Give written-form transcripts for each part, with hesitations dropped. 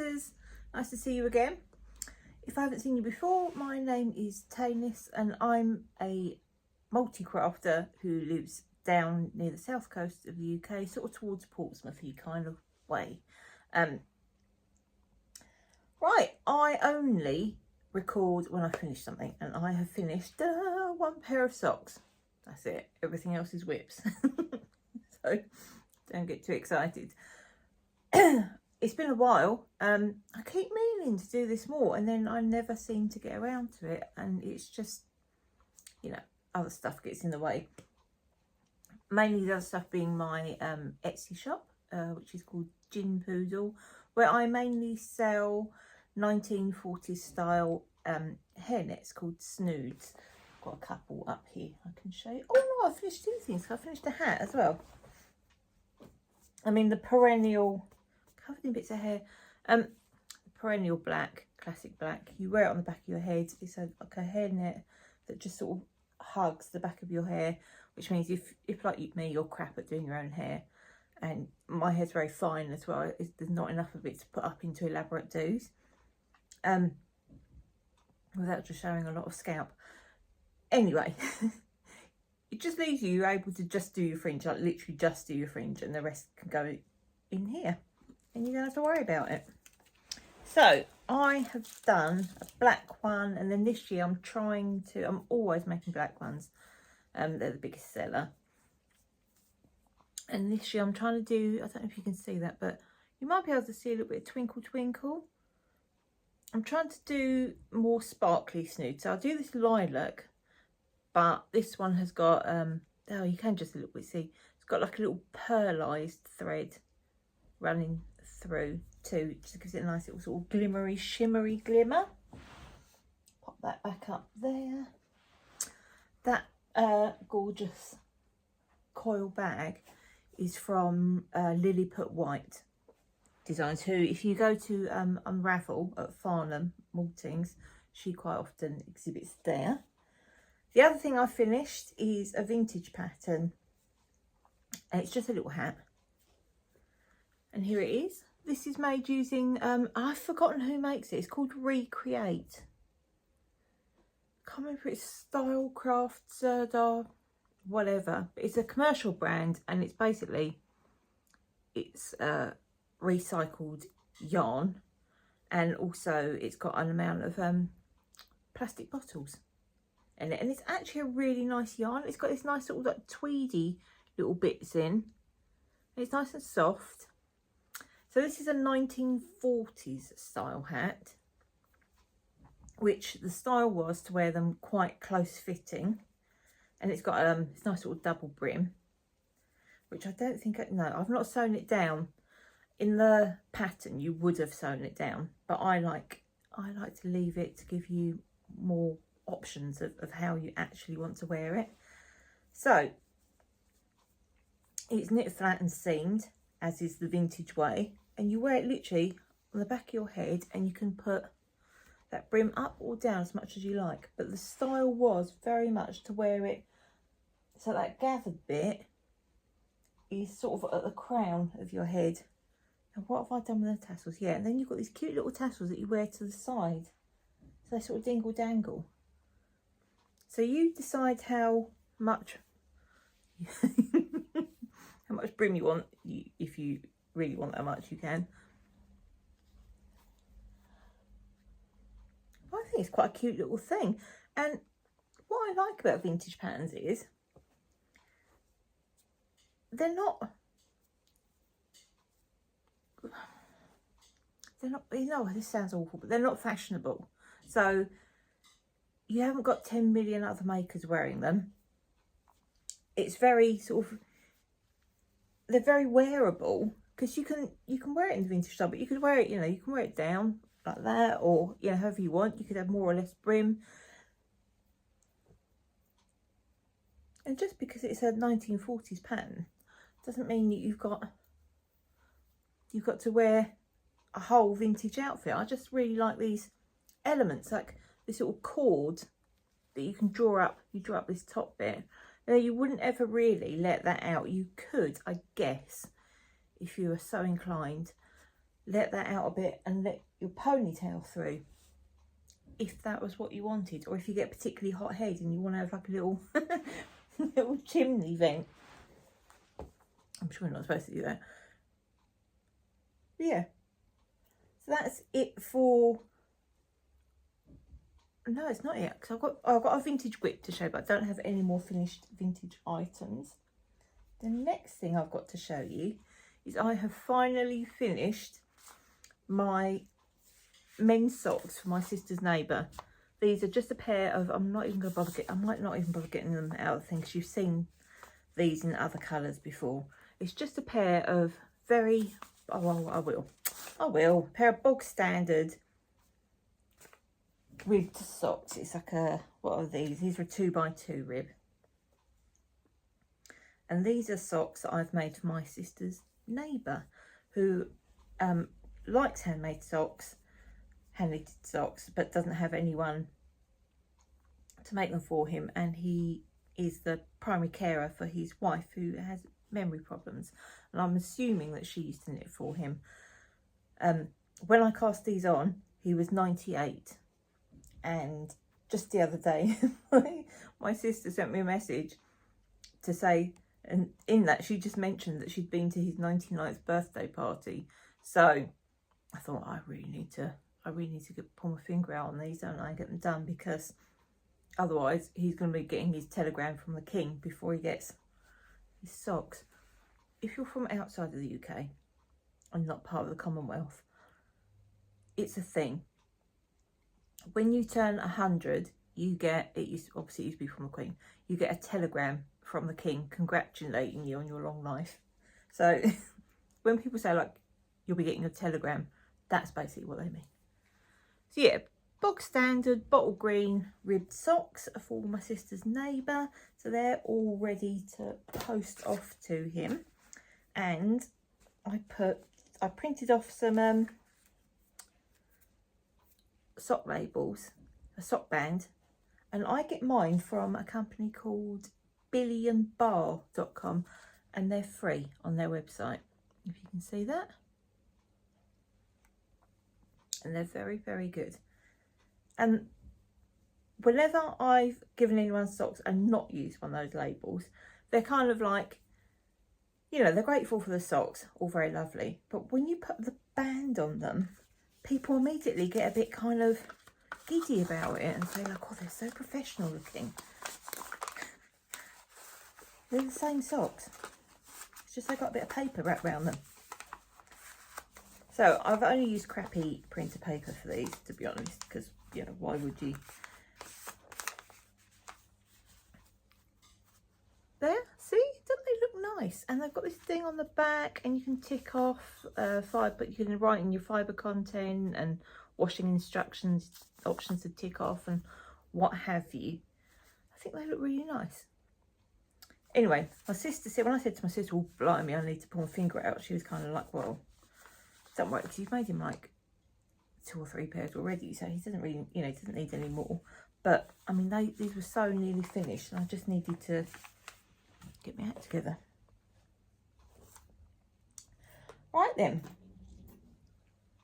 sisters, nice to see you again. If I haven't seen you before, my name is Tanis and I'm a multi-crafter who lives down near the south coast of the UK, sort of towards Portsmouthy kind of way. Right, I only record when I finish something, and I have finished one pair of socks. That's it. Everything else is whips. So don't get too excited. It's been a while. I keep meaning to do this more, and then I never seem to get around to it, and it's just, you know, other stuff gets in the way. Mainly the other stuff being my Etsy shop, which is called Gin Poodle, where I mainly sell 1940s style hairnets called snoods. I've got a couple up here I can show you. Oh no, I finished two things. I finished a hat as well. I mean the perennial, covered in bits of hair, perennial black, classic black. You wear it on the back of your head. It's like a hairnet that just sort of hugs the back of your hair, which means if like me, you're crap at doing your own hair, and my hair's very fine as well, there's not enough of it to put up into elaborate do's, without just showing a lot of scalp. Anyway, it just leaves you're able to just do your fringe, like literally just do your fringe, and the rest can go in here and you don't have to worry about it. So I have done a black one, and then this year I'm always making black ones. They're the biggest seller. And this year I'm trying to do, I don't know if you can see that, but you might be able to see a little bit of twinkle twinkle. I'm trying to do more sparkly snood. So I'll do this lilac, but this one has got, oh, you can just a little bit see, it's got like a little pearlised thread running through too, just gives it a nice little sort of glimmery, shimmery glimmer. Pop that back up there. That gorgeous coil bag is from Lilliput White Designs, who, if you go to Unravel at Farnham Maltings, she quite often exhibits there. The other thing I finished is a vintage pattern, and it's just a little hat, and here it is. This is made using I've forgotten who makes it. It's called Recreate. Can't remember if it's Stylecraft, Zerdar, whatever. But it's a commercial brand, and it's basically, it's recycled yarn, and also it's got an amount of plastic bottles in it, and it's actually a really nice yarn. It's got this nice sort of like tweedy little bits in, and it's nice and soft. So this is a 1940s style hat, which the style was to wear them quite close fitting, and it's got this nice sort of double brim, which I don't think, no, I've not sewn it down. In the pattern you would have sewn it down, but I like to leave it to give you more options of how you actually want to wear it. So it's knit flat and seamed, as is the vintage way, and you wear it literally on the back of your head, and you can put that brim up or down as much as you like. But the style was very much to wear it so that gathered bit is sort of at the crown of your head. And what have I done with the tassels? Yeah, and then you've got these cute little tassels that you wear to the side, so they sort of dingle dangle. So you decide how much how much brim you want. If you really want that much, you can. I think it's quite a cute little thing. And what I like about vintage patterns is they're not, you know, this sounds awful, but they're not fashionable. So you haven't got 10 million other makers wearing them. It's very sort of, they're very wearable, because you can wear it in the vintage style, but you could wear it, you know, you can wear it down like that, or, you know, however you want. You could have more or less brim. And just because it's a 1940s pattern doesn't mean that you've got to wear a whole vintage outfit. I just really like these elements, like this little cord that you can draw up. You draw up this top bit. Now, you wouldn't ever really let that out. You could, I guess, if you were so inclined, let that out a bit and let your ponytail through, if that was what you wanted. Or if you get a particularly hot head and you want to have like a little little chimney vent. I'm sure you're not supposed to do that. But yeah, so that's it for... No, it's not yet, because I've got a vintage whip to show, but I don't have any more finished vintage items. The next thing I've got to show you is I have finally finished my men's socks for my sister's neighbour. These are just a pair of... I'm not even going to bother getting... I might not even bother getting them out of the thing, because you've seen these in other colours before. It's just a pair of very... Oh, well, I will. A pair of bog standard ribbed socks. It's like a... What are these? These are a 2x2 rib. And these are socks that I've made for my sister's neighbour, who likes handmade socks, hand-knitted socks, but doesn't have anyone to make them for him. And he is the primary carer for his wife, who has memory problems. And I'm assuming that she used to knit for him. When I cast these on, he was 98. And just the other day, my sister sent me a message to say... And in that, she just mentioned that she'd been to his 99th birthday party. So I thought, I really need to pull my finger out on these, don't I, and get them done, because otherwise he's going to be getting his telegram from the king before he gets his socks. If you're from outside of the UK and not part of the Commonwealth, it's a thing. When you turn 100, you get, obviously it used to be from the Queen, you get a telegram from the king congratulating you on your long life. So when people say like you'll be getting a telegram, that's basically what they mean. So yeah, bog standard bottle green ribbed socks for my sister's neighbour. So they're all ready to post off to him. And I printed off some sock labels, a sock band, and I get mine from a company called billyandbar.com, and they're free on their website, if you can see that. And they're very, very good. And whenever I've given anyone socks and not used one of those labels, they're kind of like, you know, they're grateful for the socks, all very lovely, but when you put the band on them, people immediately get a bit kind of giddy about it and say like, oh, they're so professional looking. They're the same socks. It's just they've got a bit of paper wrapped around them. So I've only used crappy printer paper for these, to be honest, because, you know, why would you? There, see? Don't they look nice? And they've got this thing on the back, and you can tick off but you can write in your fibre content and washing instructions, options to tick off and what have you. I think they look really nice. Anyway, my sister said, when I said to my sister, well, blimey, I need to pull my finger out, she was kind of like, well, don't worry, because you've made him like 2 or 3 pairs already, so he doesn't really, you know, he doesn't need any more. But, I mean, these were so nearly finished, and I just needed to get my act together. Right then,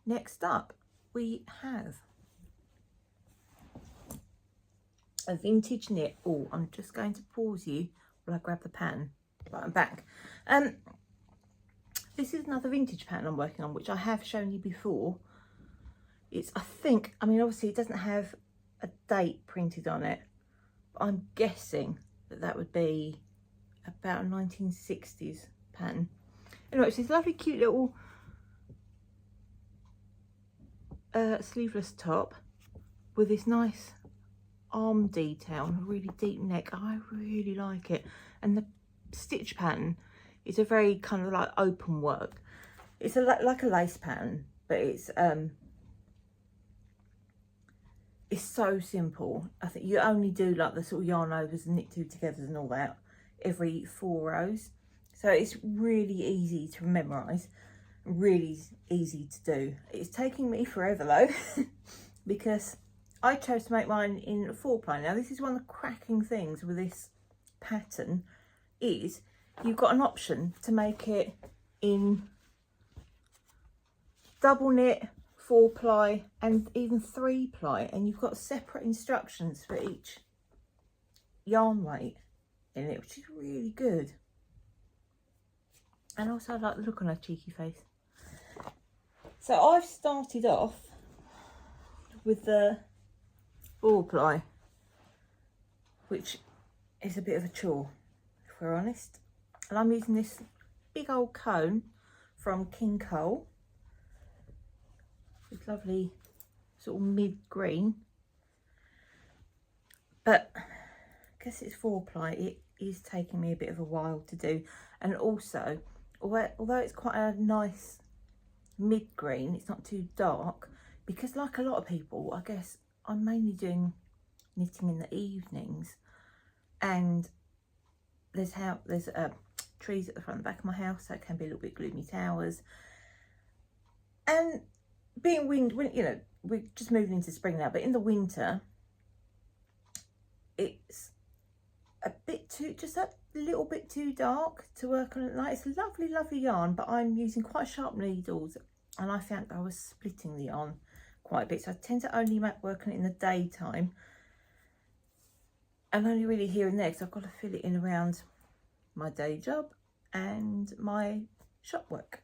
next up, we have a vintage knit. Oh, I'm just going to pause you while I grab the pattern. Right, I'm back. This is another vintage pattern I'm working on, which I have shown you before. It's, I think, I mean, obviously it doesn't have a date printed on it, but I'm guessing that that would be about a 1960s pattern. Anyway, it's this lovely, cute little sleeveless top with this nice arm detail and a really deep neck. I really like it. And the stitch pattern is a very kind of like open work. It's like a lace pattern, but it's so simple. I think you only do like the sort of yarn overs and knit two togethers and all that every 4 rows. So it's really easy to memorise, really easy to do. It's taking me forever though, because I chose to make mine in 4-ply. Now this is one of the cracking things with this pattern, is you've got an option to make it in double knit, 4-ply and even 3-ply, and you've got separate instructions for each yarn weight in it, which is really good. And also I like the look on her cheeky face. So I've started off with the 4-ply, which is a bit of a chore if we're honest, and I'm using this big old cone from King Cole. It's lovely sort of mid-green, but because it's 4-ply, it is taking me a bit of a while to do. And also, although it's quite a nice mid-green, it's not too dark, because like a lot of people, I guess I'm mainly doing knitting in the evenings, and there's trees at the front and back of my house, so it can be a little bit gloomy towers. And being you know, we're just moving into spring now, but in the winter, it's a bit too, just a little bit too dark to work on at night. It's a lovely, lovely yarn, but I'm using quite sharp needles, and I found I was splitting the yarn quite a bit. So I tend to only work on it in the daytime, and only really here and there, because I've got to fit it in around my day job and my shop work.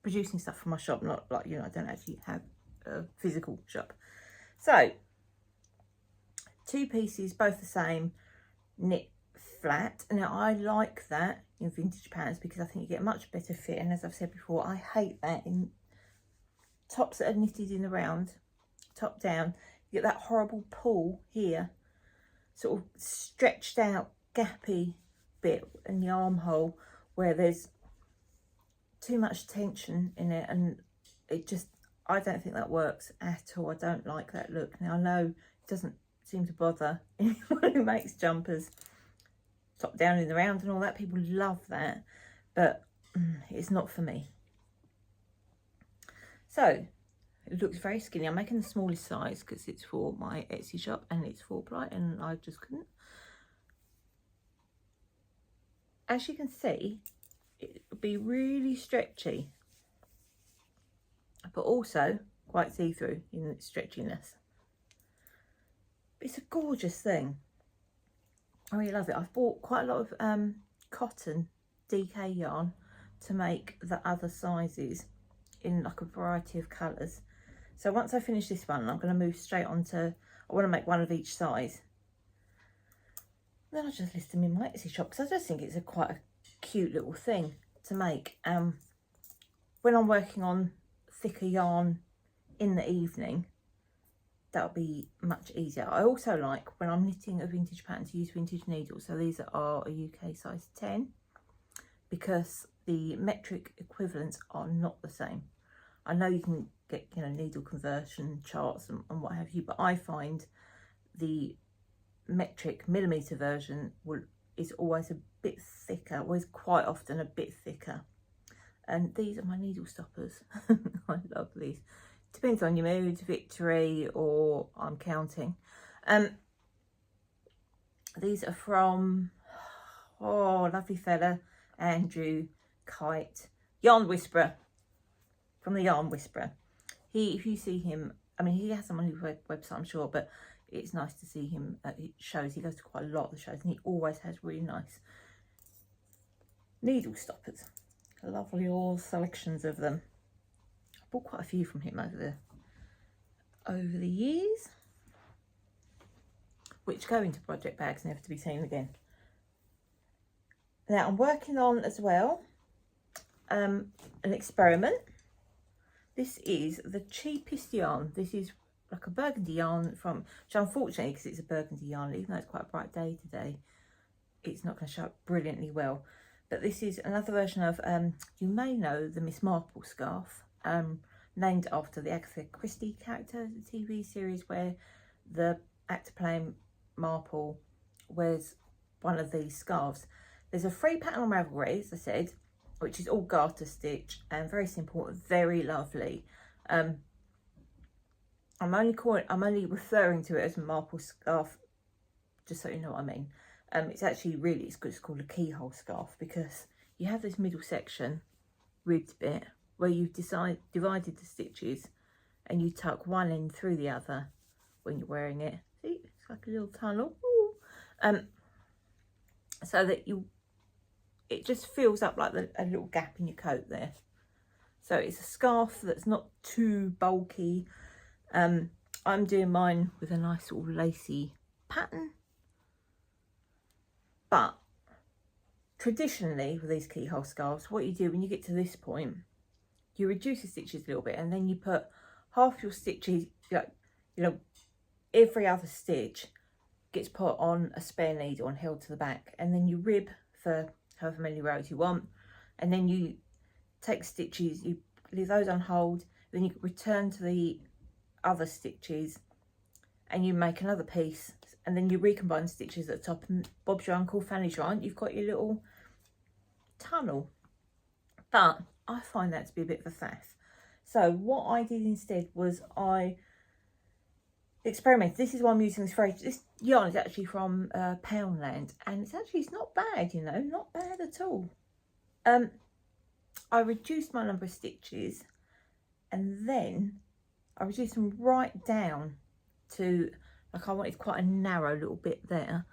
Producing stuff for my shop, not like, you know, I don't actually have a physical shop. So 2 pieces, both the same, knit flat. Now I like that in vintage patterns because I think you get a much better fit, and as I've said before, I hate that in tops that are knitted in the round, top down. You get that horrible pull here, sort of stretched out gappy bit in the armhole where there's too much tension in it, and it just, I don't think that works at all. I don't like that look. Now I know it doesn't seem to bother anyone who makes jumpers top down in the round and all that. People love that, but it's not for me. So it looks very skinny. I'm making the smallest size because it's for my Etsy shop and it's 4-ply, and I just couldn't. As you can see, it would be really stretchy, but also quite see-through in its stretchiness. It's a gorgeous thing. I really love it. I've bought quite a lot of cotton DK yarn to make the other sizes in like a variety of colours. So once I finish this one, I'm going to move straight on to, I want to make one of each size. Then I'll just list them in my Etsy shop because I just think it's quite a cute little thing to make. When I'm working on thicker yarn in the evening, that'll be much easier. I also like, when I'm knitting a vintage pattern, to use vintage needles. So these are a UK size 10 because the metric equivalents are not the same. I know you can get, you know, needle conversion charts and what have you, but I find the metric millimetre version is always a bit thicker, always quite often a bit thicker. And these are my needle stoppers. I love these. Depends on your mood, Victory or I'm counting. These are from, oh, lovely fella, Andrew Kite, Yarn Whisperer, from the Yarn Whisperer. If you see him, I mean, he has them on his website, I'm sure, but it's nice to see him at shows. He goes to quite a lot of the shows, and he always has really nice needle stoppers. Lovely all selections of them. I bought quite a few from him over the years, which go into project bags, never to be seen again. Now I'm working on as well an experiment. This is the cheapest yarn. This is like a burgundy yarn from, which unfortunately, because it's a burgundy yarn, even though it's quite a bright day today, it's not going to show up brilliantly well. But this is another version of, you may know the Miss Marple scarf, named after the Agatha Christie character, the TV series where the actor playing Marple wears one of these scarves. There's a free pattern on Ravelry, as I said, which is all garter stitch and very simple, very lovely. I'm only referring to it as a Marple scarf, just so you know what I mean. It's actually really, it's called a keyhole scarf because you have this middle section, ribbed bit, where you've divided the stitches and you tuck one end through the other when you're wearing it. See, it's like a little tunnel. So that it just fills up like a little gap in your coat there. So it's a scarf that's not too bulky. I'm doing mine with a nice sort of lacy pattern. But traditionally with these keyhole scarves, what you do when you get to this point, you reduce the stitches a little bit and then you put half your stitches, you know, every other stitch gets put on a spare needle and held to the back, and then you rib for however many rows you want, and then you take stitches, you leave those on hold, then you return to the other stitches and you make another piece, and then you recombine stitches at the top, and Bob's your uncle, Fanny's your aunt, you've got your little tunnel. But I find that to be a bit of a faff. So what I did instead was I experimented. This is why I'm using this phrase. This yarn is actually from Poundland, and it's not bad, you know, not bad at all. I reduced my number of stitches, and then I reduced them right down to, like, I wanted quite a narrow little bit there,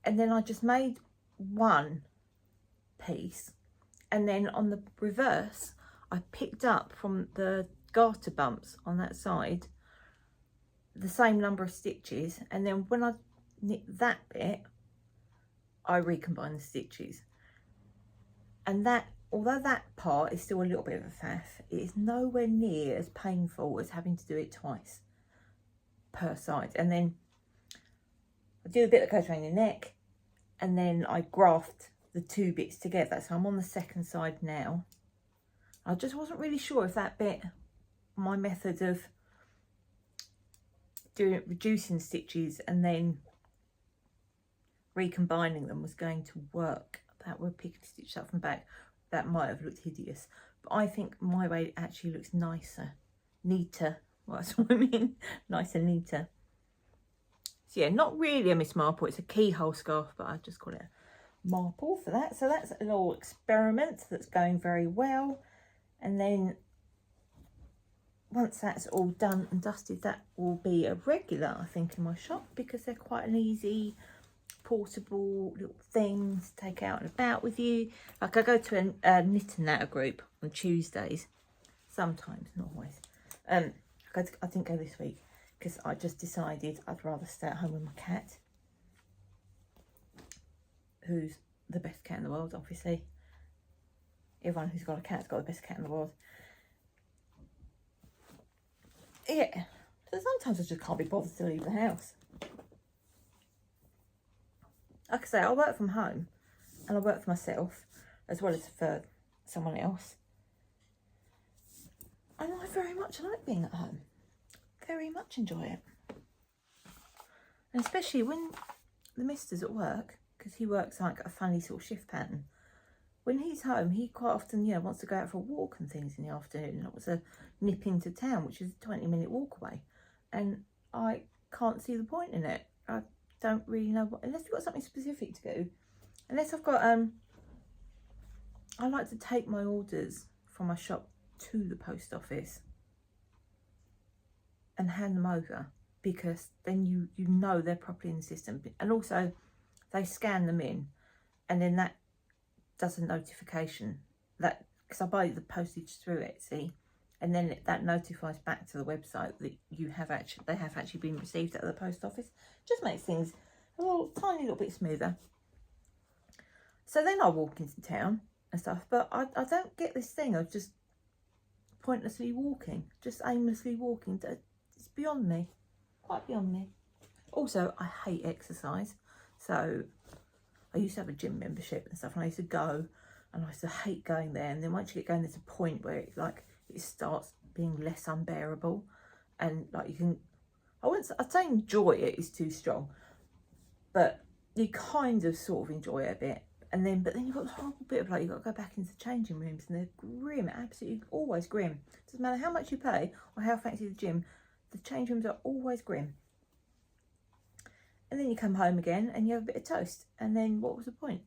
and then I just made one piece, and then on the reverse I picked up from the garter bumps on that side the same number of stitches, and then when I knit that bit I recombine the stitches. And that, although that part is still a little bit of a faff, it is nowhere near as painful as having to do it twice per side. And then I do the bit that goes around your neck, and then I graft the two bits together. So I'm on the second side now. I just wasn't really sure if that bit, my method of reducing stitches and then recombining them was going to work. That would pick a stitch up from back. That might have looked hideous, but I think my way actually looks nicer, neater. Well, that's what I mean, nicer, neater. So yeah, not really a Miss Marple. It's a keyhole scarf, but I just call it a Marple for that. So that's a little experiment that's going very well. And then once that's all done and dusted, that will be a regular, I think, in my shop, because they're quite an easy, portable little thing to take out and about with you. Like, I go to a knit and natter group on Tuesdays, sometimes, not always. I didn't go this week because I just decided I'd rather stay at home with my cat, who's the best cat in the world, obviously. Everyone who's got a cat's got the best cat in the world. Yeah, so sometimes I just can't be bothered to leave the house. Like I say, I work from home and I work for myself as well as for someone else. And I very much like being at home. Very much enjoy it. And especially when the mister's at work, because he works like a funny sort of shift pattern. When he's home, he quite often, you know, wants to go out for a walk and things in the afternoon. And it was a nip into town, which is a 20-minute walk away. And I can't see the point in it. I don't really know what, unless we've got something specific to do. Unless I've got, I like to take my orders from my shop to the post office and hand them over, because then you know they're properly in the system. And also they scan them in, and then that does a notification, that because I buy the postage through Etsy, and then that notifies back to the website that they have actually been received at the post office. Just makes things a little tiny little bit smoother. So then I walk into town and stuff, but I don't get this thing of just pointlessly walking, just aimlessly walking. It's beyond me, quite beyond me. Also, I hate exercise, so I used to have a gym membership and stuff, and I used to go, and I used to hate going there. And then once you get going, there's a point where it starts being less unbearable, and like you can, I'd say enjoy it is too strong, but you kind of sort of enjoy it a bit. And then, but then you've got the horrible bit of like, you've got to go back into the changing rooms, and they're grim, absolutely always grim. Doesn't matter how much you pay or how fancy the gym, the change rooms are always grim. And then you come home again and you have a bit of toast, and then what was the point?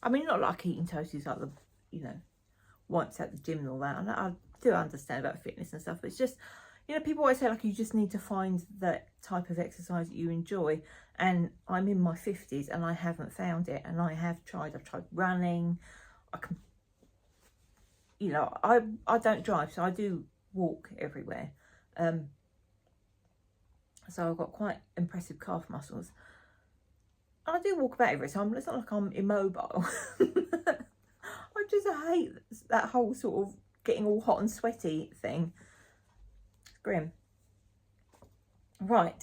I mean, not like eating toasties like the, you know, once at the gym and all that. And I do understand about fitness and stuff, but it's just, you know, people always say like you just need to find that type of exercise that you enjoy. And I'm in my 50s and I haven't found it. And I've tried running. I can, you know, I don't drive, so I do walk everywhere. So I've got quite impressive calf muscles. And I do walk about everywhere, so it's not like I'm immobile. I just hate that whole sort of getting all hot and sweaty thing. It's grim. Right,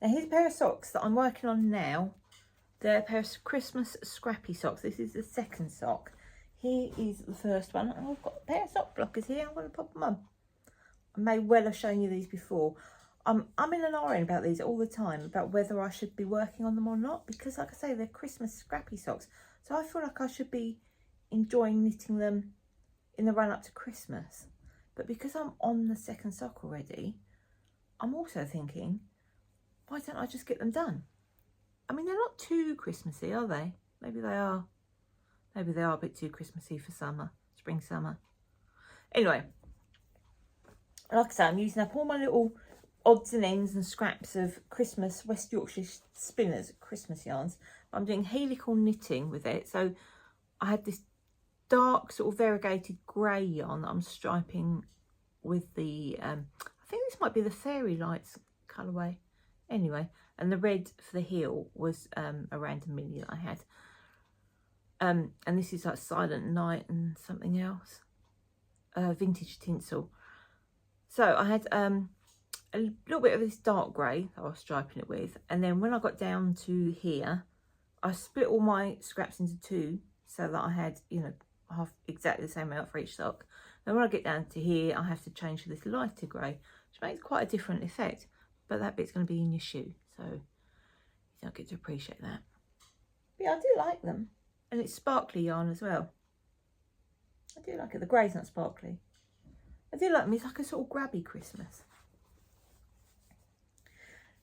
now here's a pair of socks that I'm working on now. They're a pair of Christmas scrappy socks. This is the second sock. Here is the first one. And I've got a pair of sock blockers here. I'm going to pop them on. I may well have shown you these before. I'm in an iron about these all the time, about whether I should be working on them or not, because like I say, they're Christmas scrappy socks. So I feel like I should be enjoying knitting them in the run up to Christmas. But because I'm on the second sock already, I'm also thinking, why don't I just get them done? I mean, they're not too Christmassy, are they? Maybe they are. Maybe they are a bit too Christmassy for summer, spring, summer. Anyway, like I say, I'm using up all my little odds and ends and scraps of Christmas West Yorkshire Spinners Christmas yarns. I'm doing helical knitting with it. So I had this dark sort of variegated grey yarn that I'm striping with the, I think this might be the Fairy Lights colourway. Anyway, and the red for the heel was a random mini that I had. And this is like Silent Night and something else. Vintage tinsel. So I had a little bit of this dark grey that I was striping it with, and then when I got down to here, I split all my scraps into two so that I had, you know, half exactly the same amount for each sock. Then when I get down to here, I have to change to this lighter grey, which makes quite a different effect, but that bit's going to be in your shoe, so you don't get to appreciate that. But yeah, I do like them, and it's sparkly yarn as well. I do like it. The grey's not sparkly. I do like them. It's like a sort of grabby Christmas.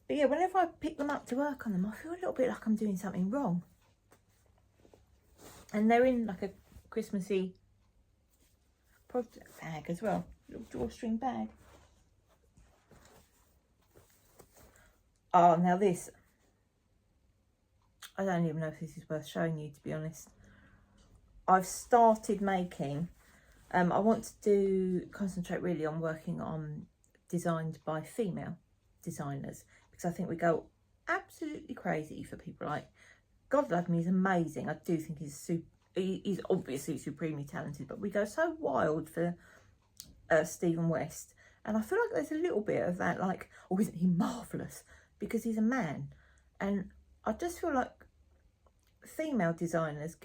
But yeah, whenever I pick them up to work on them, I feel a little bit like I'm doing something wrong. And they're in like a Christmassy project bag as well. Little drawstring bag. Oh, now this. I don't even know if this is worth showing you, to be honest. I've started making, I want to concentrate really on working on designed by female designers, because I think we go absolutely crazy for people like, God Love Me is amazing. I do think he's obviously supremely talented, but we go so wild for Stephen West. And I feel like there's a little bit of that, like, oh, isn't he marvellous? Because he's a man. And I just feel like female designers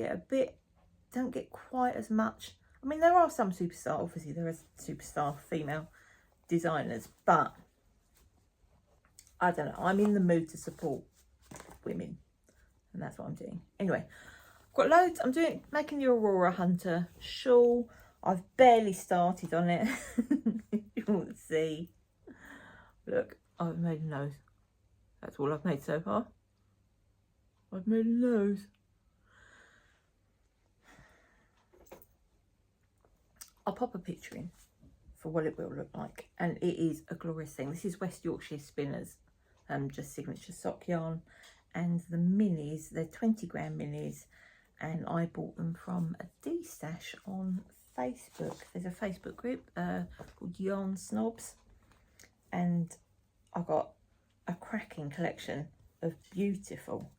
don't get quite as much. I mean, there are some superstar, obviously there are superstar female designers, but I don't know, I'm in the mood to support women, and that's what I'm doing. Anyway, I've got loads. I'm making the Aurora Hunter shawl. I've barely started on it. You want to see. Look, I've made a nose. That's all I've made so far. I've made a nose. I'll pop a picture in for what it will look like, and it is a glorious thing. This is West Yorkshire Spinners, just signature sock yarn, and the minis, they're 20-gram minis, and I bought them from a D-Stash on Facebook. There's a Facebook group called Yarn Snobs, and I got a cracking collection of beautiful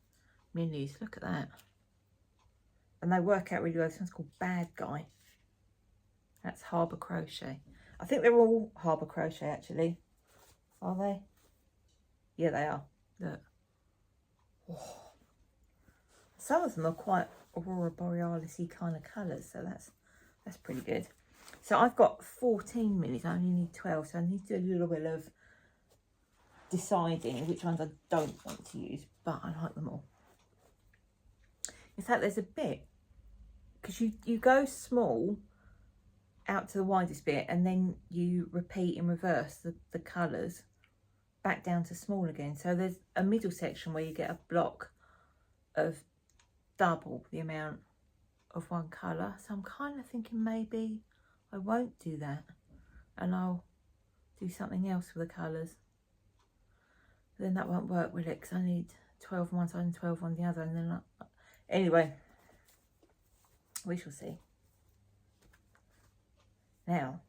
minis. Look at that, and they work out really well. This one's called Bad Guy. That's Harbour Crochet. I think they're all Harbour Crochet, actually. Are they? Yeah, they are. Look. Oh. Some of them are quite Aurora Borealis-y kind of colours, so that's pretty good. So I've got 14 minis. I only need 12, so I need to do a little bit of deciding which ones I don't want to use, but I like them all. In fact, there's a bit, because you go small out to the widest bit, and then you repeat in reverse the colours back down to small again. So there's a middle section where you get a block of double the amount of one colour, so I'm kind of thinking maybe I won't do that and I'll do something else with the colours. Then that won't work, will it? Because I need 12 on one side and 12 on the other, and then anyway, we shall see. Now,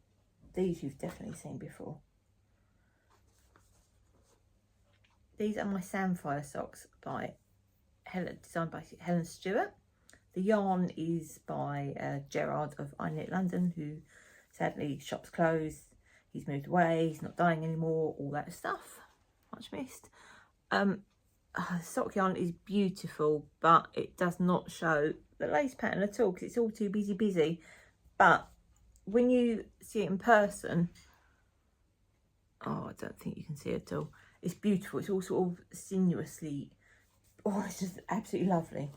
these you've definitely seen before. These are my Samphire socks by designed by Helen Stewart. The yarn is by Gerard of I Knit London, who sadly shop's closed. He's moved away, he's not dying anymore, all that stuff. Much missed. Sock yarn is beautiful, but it does not show the lace pattern at all because it's all too busy. But when you see it in person, oh, I don't think you can see it at all. It's beautiful. It's all sort of sinuously, oh, it's just absolutely lovely.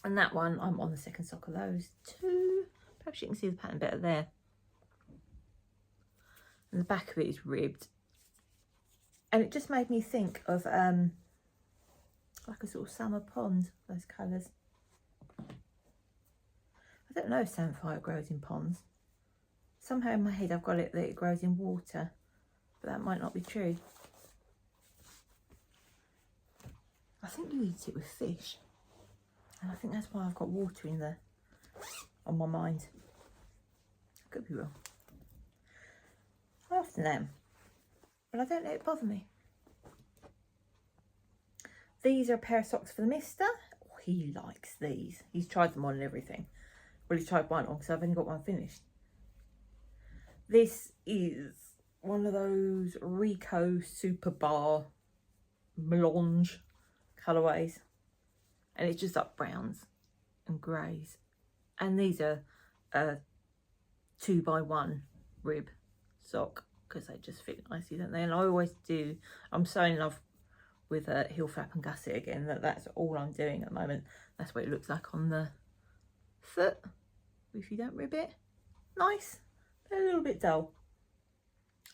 And that one, I'm on the second sock of those too. Perhaps you can see the pattern better there. And the back of it is ribbed. And it just made me think of like a sort of summer pond, those colours. I don't know if Samphire grows in ponds. Somehow in my head I've got it that it grows in water, but that might not be true. I think you eat it with fish, and I think that's why I've got water in there on my mind. Could be wrong. I often am, but I don't let it bother me. These are a pair of socks for the mister. Oh, he likes these. He's tried them on and everything. Well, he's tried one on because I've only got one finished. This is one of those Rico Super Bar melange colourways. And it's just like browns and greys. And these are a 2x1 rib sock because they just fit nicely, don't they? And I always do. I'm so in love with heel flap and gusset again that's all I'm doing at the moment. That's what it looks like on the foot if you don't rib it. Nice, but a little bit dull.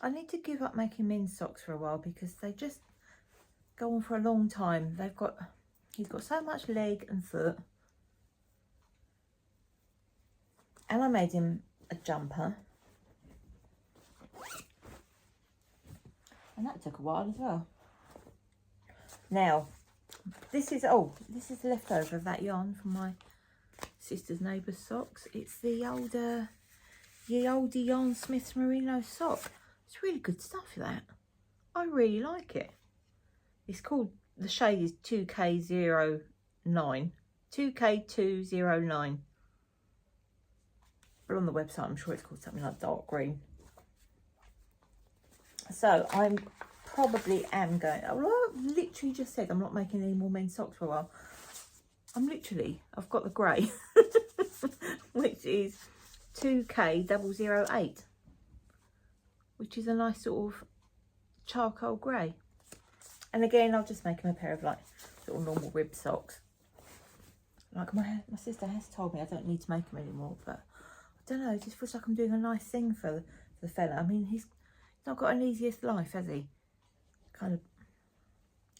I need to give up making men's socks for a while because they just go on for a long time. He's got so much leg and foot. And I made him a jumper. And that took a while as well. Now, this is the leftover of that yarn from my sister's neighbour's socks. It's the older Ye Olde Yarn Smith's Merino sock. It's really good stuff, that. I really like it. It's called, the shade is 2K09. 2K209. But on the website, I'm sure it's called something like dark green. So I'm probably am going, well, I've literally just said I'm not making any more men's socks for a while. I've got the grey, which is 2K008, which is a nice sort of charcoal grey. And again, I'll just make him a pair of like sort of normal rib socks. Like my sister has told me I don't need to make them anymore, but I don't know, it just feels like I'm doing a nice thing for the fella. I mean, he's not got an easiest life, has he?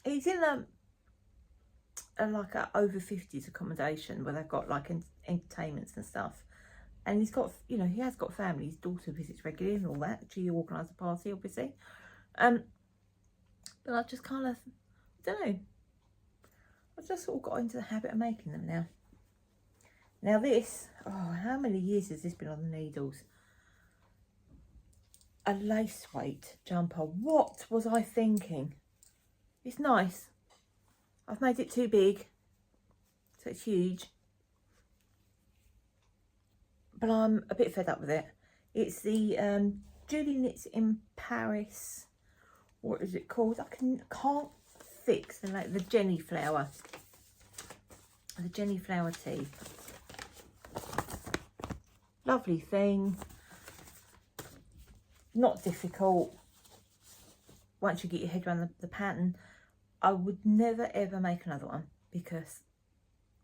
He's in like a over 50s accommodation where they've got like entertainments and stuff, and he's got, you know, he has got family. His daughter visits regularly and all that. She organised a party, obviously. But I just kind of, I don't know, I've just sort of got into the habit of making them now. Now this, oh, how many years has this been on the needles? A lace weight jumper. What was I thinking? It's nice. I've made it too big, so it's huge. But I'm a bit fed up with it. It's the Julie Knits in Paris. What is it called? I can't fix the Jenny Flower. The Jenny Flower tee. Lovely thing. Not difficult. Once you get your head around the pattern. I would never ever make another one because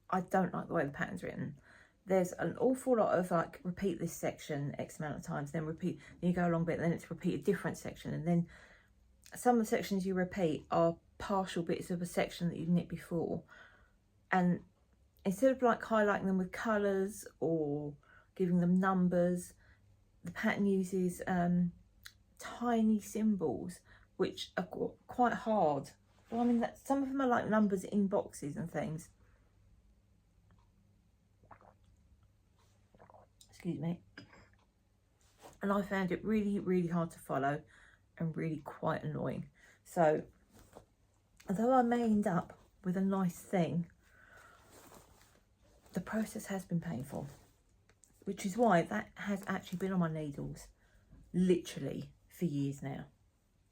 I don't like the way the pattern's written. There's an awful lot of like repeat this section X amount of times, then repeat, then you go along a bit, then it's repeat a different section, and then some of the sections you repeat are partial bits of a section that you've knit before, and instead of like highlighting them with colours or giving them numbers, the pattern uses tiny symbols, which are quite hard. Well, I mean, some of them are like numbers in boxes and things. Excuse me. And I found it really, really hard to follow and really quite annoying. So, although I may end up with a nice thing, the process has been painful, which is why that has actually been on my needles literally for years now.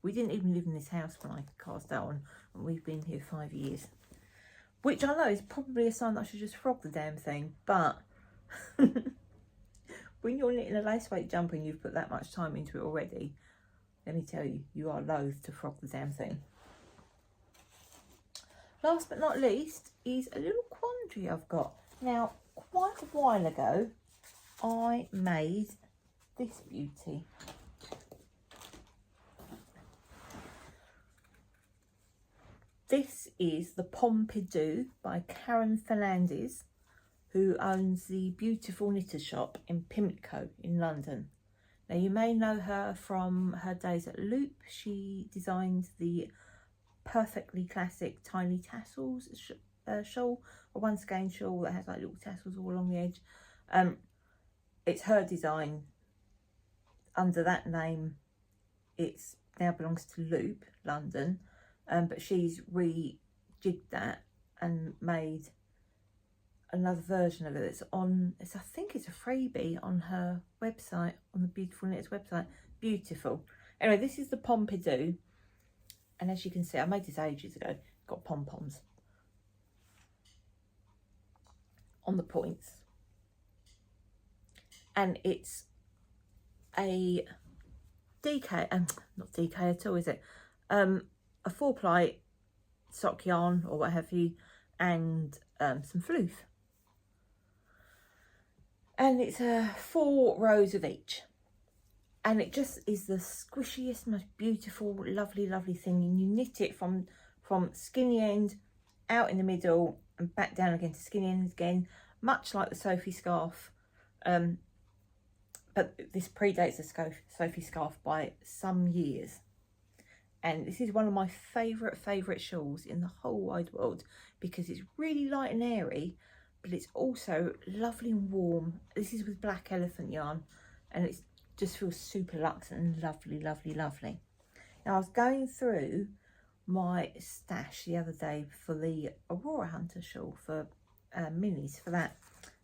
We didn't even live in this house when I cast that on, and we've been here 5 years, which I know is probably a sign that I should just frog the damn thing, but when you're knitting a lace weight jumper and you've put that much time into it already, let me tell you, you are loath to frog the damn thing. Last but not least is a little quandary I've got. Now, quite a while ago, I made this beauty. This is the Pompidou by Karen Fernandez, who owns the beautiful knitter shop in Pimlico in London. Now, you may know her from her days at Loop. She designed the perfectly classic tiny tassels shawl, a one skein shawl that has like little tassels all along the edge. It's her design under that name. It's now belongs to Loop London, but she's rejigged that and made another version of it. It's on, I think it's a freebie on her website, on the Beautiful Knitters website. Beautiful. Anyway, this is the Pompidou, and as you can see, I made this ages ago. Got pom-poms on the points, and it's a DK, not DK at all, is it? A 4-ply sock yarn or what have you, and some floof. And it's 4 rows of each. And it just is the squishiest, most beautiful, lovely, lovely thing. And you knit it from skinny end out in the middle and back down again to skinny end again, much like the Sophie scarf. But this predates the Sophie scarf by some years. And this is one of my favourite shawls in the whole wide world, because it's really light and airy, but it's also lovely and warm. This is with black elephant yarn, and it just feels super luxe and lovely, lovely, lovely. Now, I was going through my stash the other day for the Aurora Hunter shawl, for minis for that.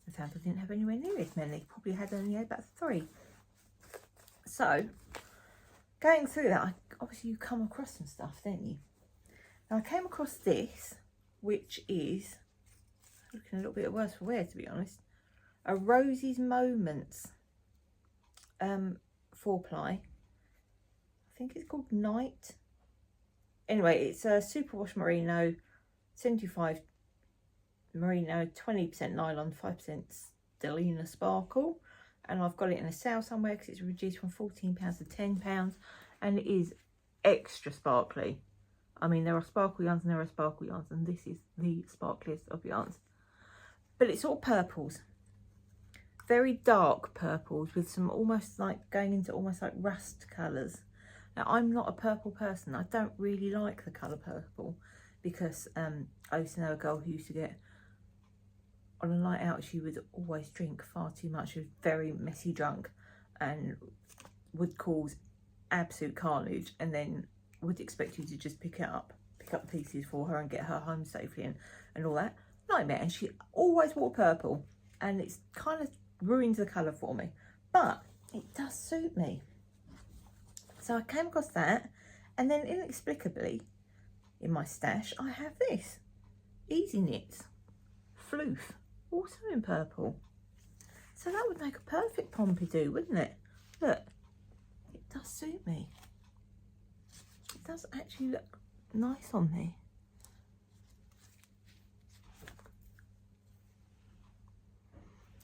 I found I didn't have anywhere near as many. Probably had only about 3. So, going through that, obviously you come across some stuff, don't you? Now, I came across this, which is looking a little bit worse for wear, to be honest. A Rosie's Moments 4-ply. I think it's called Night. Anyway, it's a superwash merino, 75 merino, 20% nylon, 5% stellina sparkle. And I've got it in a sale somewhere because it's reduced from £14 to £10, and it is extra sparkly. I mean, there are sparkle yarns and there are sparkle yarns, and this is the sparkliest of yarns. But it's all purples, very dark purples with some almost like going into almost like rust colours. Now, I'm not a purple person. I don't really like the colour purple, because I used to know a girl who used to get, on a night out, she would always drink far too much. She was very messy drunk and would cause absolute carnage, and then would expect you to just pick up pieces for her and get her home safely and all that. Nightmare. And she always wore purple, and it's kind of ruined the colour for me, but it does suit me. So I came across that, and then inexplicably in my stash I have this Easy Knits Floof, also in purple. So that would make a perfect Pompidou, wouldn't it? Look, it does suit me. It does actually look nice on me.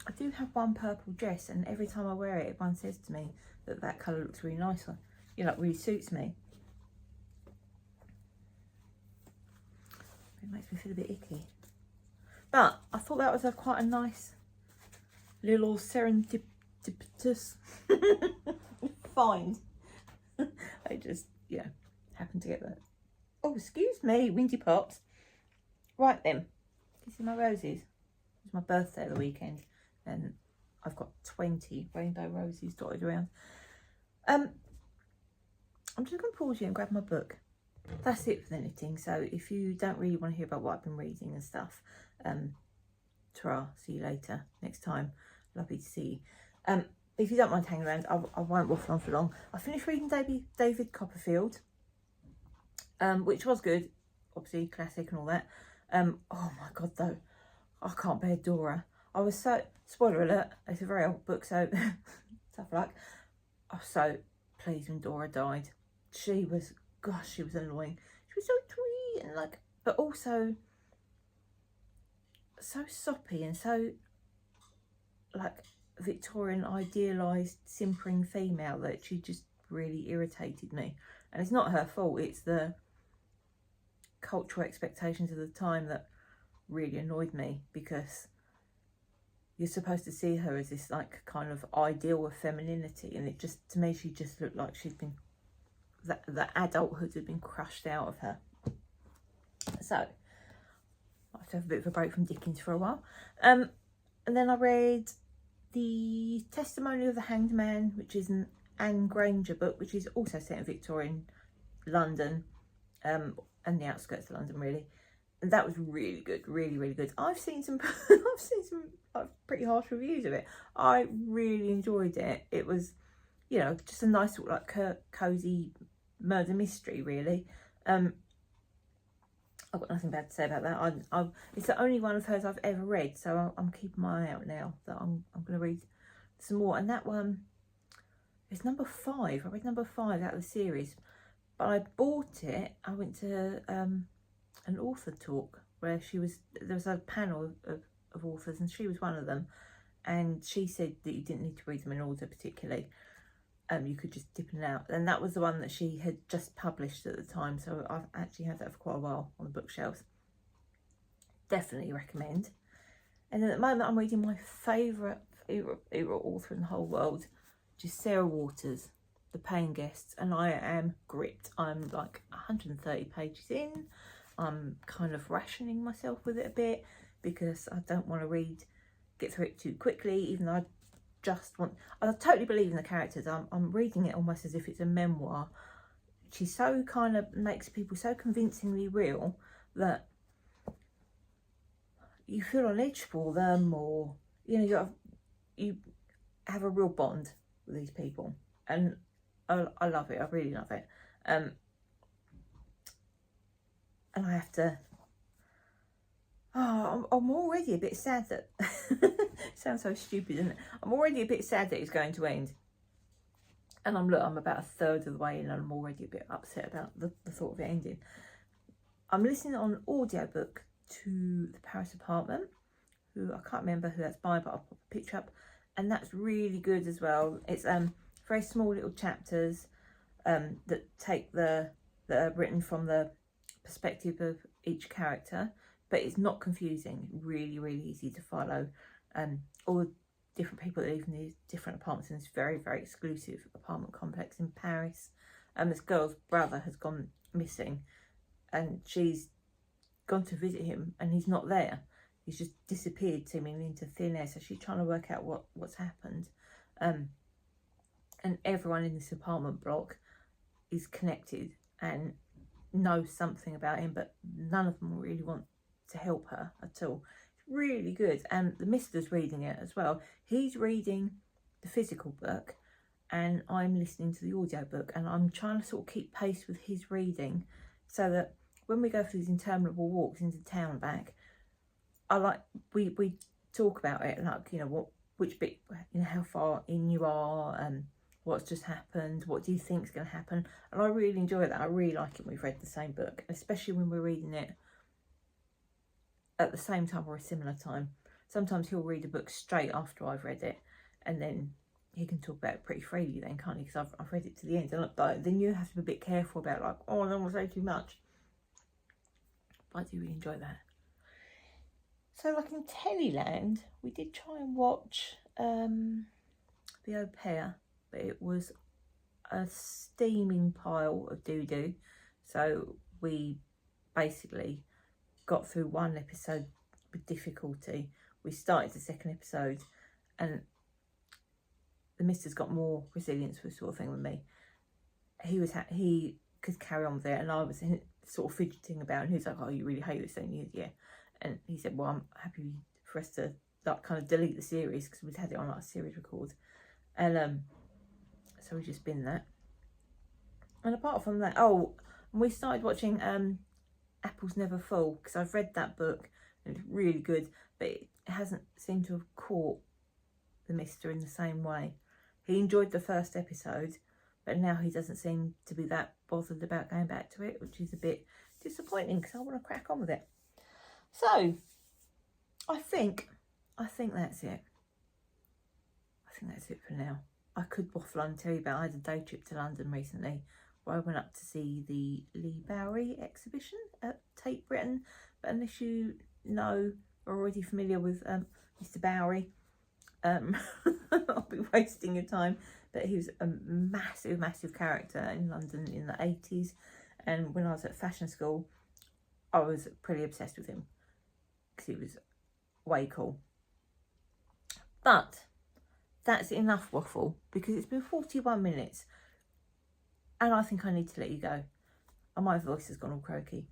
I do have one purple dress, and every time I wear it, everyone says to me that that colour looks really nice. You know, it really suits me. It makes me feel a bit icky. But I thought that was quite a nice little serendipitous find. I just, yeah, happened to get that. Oh, excuse me, Windy Pops. Right then, you see my roses? It's my birthday at the weekend, and I've got 20 rainbow roses dotted around. I'm just going to pause you and grab my book. That's it for the knitting. So if you don't really want to hear about what I've been reading and stuff, ta-ra, see you later next time. Lovely to see you. If you don't mind hanging around, I won't waffle on for long. I finished reading David Copperfield, which was good, obviously classic and all that. Oh my god though, I can't bear Dora. I was so, spoiler alert, it's a very old book, so tough luck. I was so pleased when Dora died. She was, gosh, she was annoying. She was so twee and like, but also so soppy and so like Victorian idealised simpering female that she just really irritated me. And it's not her fault, it's the cultural expectations of the time that really annoyed me, because you're supposed to see her as this like kind of ideal of femininity, and it just, to me, she just looked like she'd been, that adulthood had been crushed out of her. So I have to have a bit of a break from Dickens for a while. And then I read The Testimony of the Hanged Man, which is an Anne Granger book, which is also set in Victorian London, and the outskirts of London really. And that was really good, really, really good. I've seen some pretty harsh reviews of it. I really enjoyed it. It was, you know, just a nice sort of like cozy murder mystery really. I've got nothing bad to say about that. It's the only one of hers I've ever read, so I'm keeping my eye out now that I'm going to read some more. And that one is number 5. I read number 5 out of the series, but I bought it. I went to an author talk where there was a panel of authors, and she was one of them, and she said that you didn't need to read them in order particularly. You could just dip in and out, and that was the one that she had just published at the time, so I've actually had that for quite a while on the bookshelves. Definitely recommend. And then at the moment I'm reading my favourite author in the whole world, which is Sarah Waters, The Paying Guests, and I am gripped. I'm like 130 pages in. I'm kind of rationing myself with it a bit because I don't want to get through it too quickly, even though I totally believe in the characters. I'm reading it almost as if it's a memoir. She so kind of makes people so convincingly real that you feel on edge for them, or you know, you have a real bond with these people, and I love it. I really love it. And I have to. Oh, I'm already a bit sad that sounds so stupid, isn't it? I'm already a bit sad that it's going to end. And I'm about a third of the way in, and I'm already a bit upset about the thought of it ending. I'm listening on an audiobook to The Paris Apartment, who I can't remember who that's by, but I'll put a picture up. And that's really good as well. It's very small little chapters that are written from the perspective of each character, but it's not confusing. Really, really easy to follow. All the different people that live in these different apartments in this very, very exclusive apartment complex in Paris. This girl's brother has gone missing, and she's gone to visit him, and he's not there. He's just disappeared seemingly into thin air. So she's trying to work out what's happened. And everyone in this apartment block is connected and knows something about him, but none of them really want to help her at all. It's really good. And the mister's reading it as well. He's reading the physical book and I'm listening to the audio book, and I'm trying to sort of keep pace with his reading so that when we go for these interminable walks into town and back, we talk about it, like, you know, which bit, you know, how far in you are, and what's just happened, what do you think is going to happen. And I really enjoy that. I really like it when we've read the same book, especially when we're reading it at the same time or a similar time. Sometimes he'll read a book straight after I've read it, and then he can talk about it pretty freely then, can't he? Because I've read it to the end, and then you have to be a bit careful about, like, oh, I don't want to say too much. But I do really enjoy that. So like in Tellyland, we did try and watch The Au Pair, but it was a steaming pile of doo-doo. So we basically got through one episode with difficulty. We started the second episode and the mister's got more resilience for this sort of thing than me. He could carry on with it, and I was sort of fidgeting about, and he was like, "Oh, you really hate this, don't you?" Yeah. And he said, "Well, I'm happy for us to like kind of delete the series because we'd had it on like a series record." And so we've just been that. And apart from that, oh, and we started watching Apples Never Fall, because I've read that book and it's really good, but it hasn't seemed to have caught the mister in the same way. He enjoyed the first episode, but now he doesn't seem to be that bothered about going back to it, which is a bit disappointing because I want to crack on with it. So I think that's it. I think that's it for now. I could waffle on and tell you about, I had a day trip to London recently where I went up to see the Lee Bowery exhibition at Tate Britain. But unless you know or already familiar with Mr. Bowery, I'll be wasting your time. But he was a massive, massive character in London in the 80s. And when I was at fashion school, I was pretty obsessed with him because he was way cool. But that's enough waffle because it's been 41 minutes and I think I need to let you go. And my voice has gone all croaky.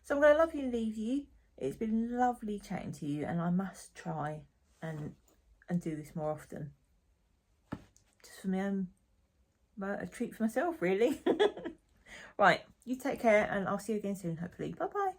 So I'm going to love you and leave you. It's been lovely chatting to you, and I must try and do this more often. Just for me, a treat for myself, really. Right, you take care and I'll see you again soon, hopefully. Bye-bye.